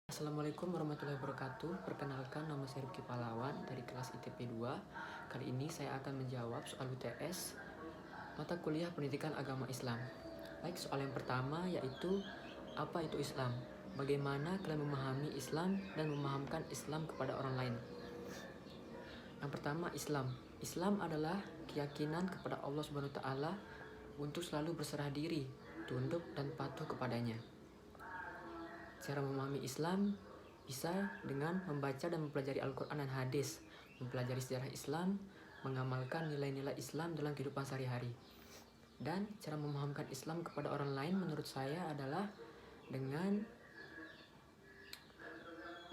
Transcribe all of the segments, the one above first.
Assalamualaikum warahmatullahi wabarakatuh. Perkenalkan, nama saya Rifki Pahlawan dari kelas ITP 2. Kali ini saya akan menjawab soal UTS mata kuliah pendidikan agama Islam. Baik, soal yang pertama yaitu apa itu Islam? Bagaimana kalian memahami Islam dan memahamkan Islam kepada orang lain? Yang pertama, Islam. Islam adalah keyakinan kepada Allah Subhanahu wa taala untuk selalu berserah diri, tunduk dan patuh kepadanya. Cara memahami Islam bisa dengan membaca dan mempelajari Al-Quran dan hadis, mempelajari sejarah Islam, mengamalkan nilai-nilai Islam dalam kehidupan sehari-hari. Dan cara memahamkan Islam kepada orang lain menurut saya adalah dengan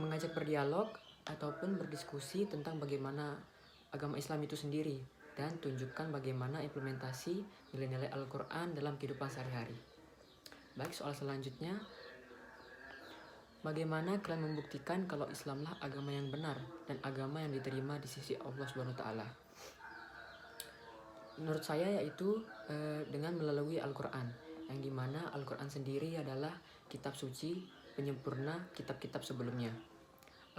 mengajak berdialog ataupun berdiskusi tentang bagaimana agama Islam itu sendiri dan tunjukkan bagaimana implementasi nilai-nilai Al-Quran dalam kehidupan sehari-hari. Baik, soal selanjutnya, bagaimana kalian membuktikan kalau Islamlah agama yang benar dan agama yang diterima di sisi Allah Subhanahu wa taala? Menurut saya yaitu dengan melalui Al-Quran, yang dimana Al-Quran sendiri adalah kitab suci penyempurna kitab-kitab sebelumnya.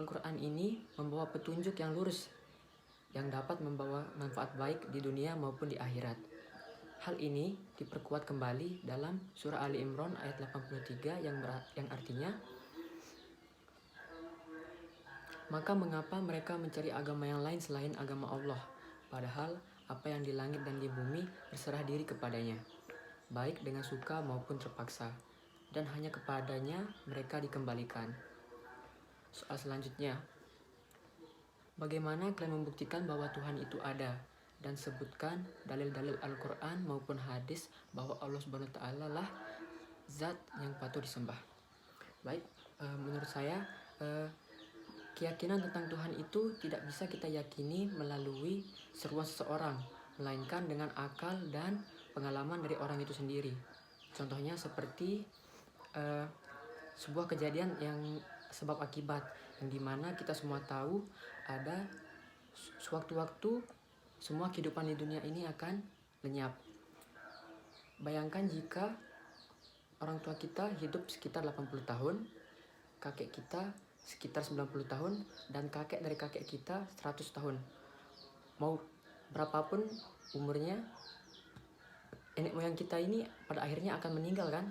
Al-Quran ini membawa petunjuk yang lurus yang dapat membawa manfaat baik di dunia maupun di akhirat. Hal ini diperkuat kembali dalam surah Ali Imran ayat 83 yang artinya, maka mengapa mereka mencari agama yang lain selain agama Allah, padahal apa yang di langit dan di bumi berserah diri kepadanya, baik dengan suka maupun terpaksa, dan hanya kepadanya mereka dikembalikan. Soal selanjutnya, bagaimana kalian membuktikan bahwa Tuhan itu ada? Dan sebutkan dalil-dalil Al-Quran maupun hadis bahwa Allah Subhanahu wa taala lah zat yang patut disembah. Baik, menurut saya keyakinan tentang Tuhan itu tidak bisa kita yakini melalui seruan seseorang, melainkan dengan akal dan pengalaman dari orang itu sendiri. Contohnya seperti sebuah kejadian yang sebab akibat, yang dimana kita semua tahu ada sewaktu-waktu semua kehidupan di dunia ini akan lenyap. Bayangkan jika orang tua kita hidup sekitar 80 tahun, kakek kita sekitar 90 tahun, dan kakek dari kakek kita 100 tahun. Mau berapapun umurnya, nenek moyang kita ini pada akhirnya akan meninggal kan?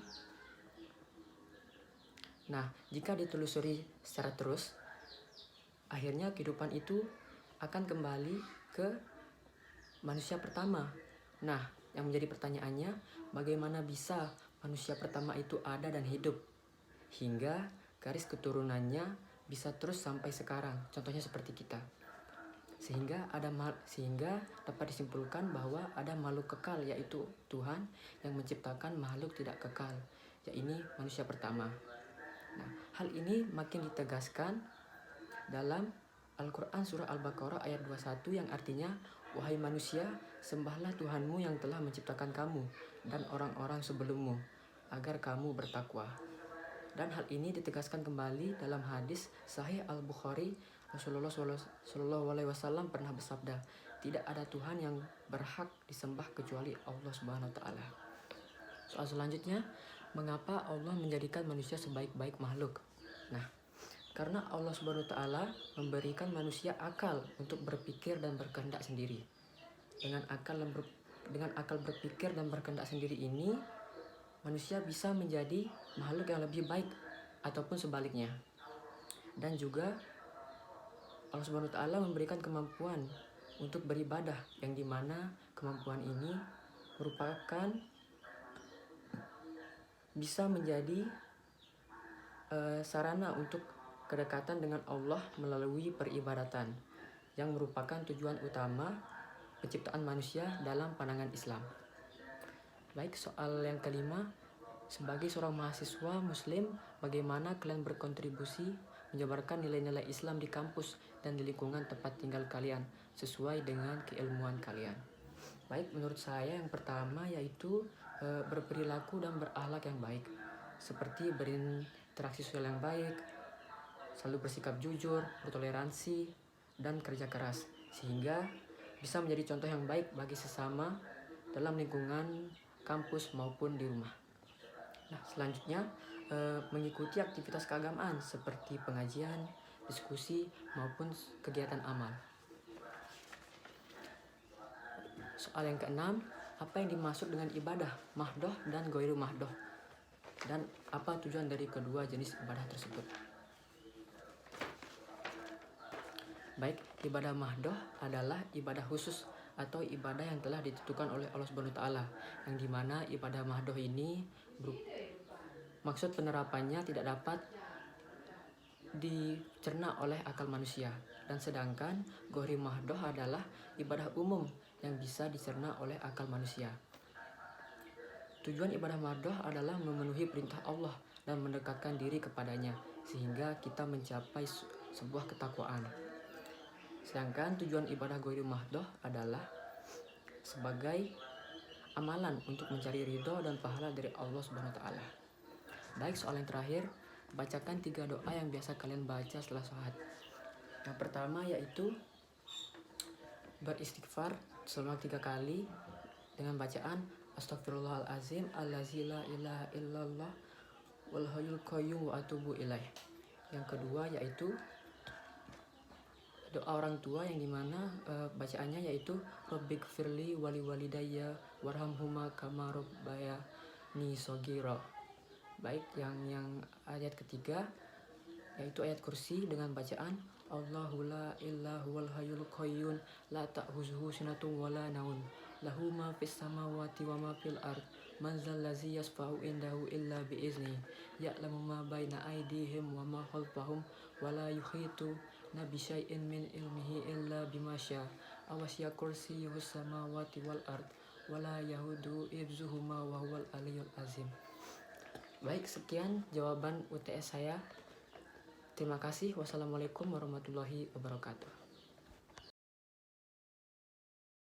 Nah, jika ditelusuri secara terus, akhirnya kehidupan itu akan kembali ke manusia pertama. Nah, yang menjadi pertanyaannya, bagaimana bisa manusia pertama itu ada dan hidup hingga garis keturunannya bisa terus sampai sekarang, contohnya seperti kita, sehingga dapat disimpulkan bahwa ada makhluk kekal, yaitu Tuhan yang menciptakan makhluk tidak kekal, yaitu manusia pertama. Nah, hal ini makin ditegaskan dalam Al-Quran surah Al-Baqarah ayat 21 yang artinya, wahai manusia, sembahlah Tuhanmu yang telah menciptakan kamu dan orang-orang sebelummu agar kamu bertakwa. Dan hal ini ditegaskan kembali dalam hadis Sahih Al-Bukhari, Rasulullah SAW pernah bersabda, tidak ada Tuhan yang berhak disembah kecuali Allah Subhanahu wa taala. Soal selanjutnya, mengapa Allah menjadikan manusia sebaik-baik makhluk? Nah, karena Allah Subhanahu wa taala memberikan manusia akal untuk berpikir dan berkehendak sendiri. Dengan akal berpikir dan berkehendak sendiri ini, manusia bisa menjadi makhluk yang lebih baik ataupun sebaliknya. Dan juga Allah Subhanahu wa taala memberikan kemampuan untuk beribadah, yang dimana kemampuan ini merupakan bisa menjadi sarana untuk kedekatan dengan Allah melalui peribadatan, yang merupakan tujuan utama penciptaan manusia dalam pandangan Islam. Baik, soal yang kelima, sebagai seorang mahasiswa muslim, bagaimana kalian berkontribusi menyebarkan nilai-nilai Islam di kampus dan di lingkungan tempat tinggal kalian sesuai dengan keilmuan kalian? Baik, menurut saya yang pertama yaitu berperilaku dan berakhlak yang baik, seperti berinteraksi sosial yang baik, selalu bersikap jujur, bertoleransi, dan kerja keras, sehingga bisa menjadi contoh yang baik bagi sesama dalam lingkungan kampus maupun di rumah. Nah, selanjutnya mengikuti aktivitas keagamaan seperti pengajian, diskusi, maupun kegiatan amal. Soal yang keenam, apa yang dimaksud dengan ibadah mahdoh dan goiru mahdoh? Dan apa tujuan dari kedua jenis ibadah tersebut? Baik, ibadah mahdoh adalah ibadah khusus atau ibadah yang telah ditentukan oleh Allah Subhanahu wa taala, yang dimana ibadah mahdoh ini maksud penerapannya tidak dapat dicerna oleh akal manusia, dan sedangkan gohri mahdoh adalah ibadah umum yang bisa dicerna oleh akal manusia. Tujuan ibadah mahdoh adalah memenuhi perintah Allah dan mendekatkan diri kepadanya sehingga kita mencapai sebuah ketakwaan. Sedangkan tujuan ibadah gohri mahdoh adalah sebagai amalan untuk mencari ridho dan pahala dari Allah Subhanahu wa taala. Baik, soal yang terakhir, bacakan 3 doa yang biasa kalian baca setelah sholat. Yang pertama yaitu beristighfar selama 3 kali dengan bacaan Astaghfirullahalazim allazi la ilaha illallah wal hayyul qayyum wa atubu ilaih. Yang kedua yaitu doa orang tua yang dimana bacaannya yaitu Rabbighfirli wali walidayya warhamhuma kama rabbayani shaghira. Baik, yang ayat ketiga yaitu ayat kursi dengan bacaan Allahu la ilaha wal hayyul qayyum la ta'khuzuhu sinatun wala naun lahu ma fis samawati wa ma fil ard man zal ladzi yashfa'u indahu illa bi izni ya'lamu ma baina aydihim wa ma khalfahum wa la yuhitu nabi syai'in min ilmihi illa bima syaa awasya kursiyyus samawati wal ard wa la yahudu ibzuhuma wa huwal aliyyul azim. Baik, sekian jawaban UTS saya. Terima kasih. Wassalamualaikum warahmatullahi wabarakatuh.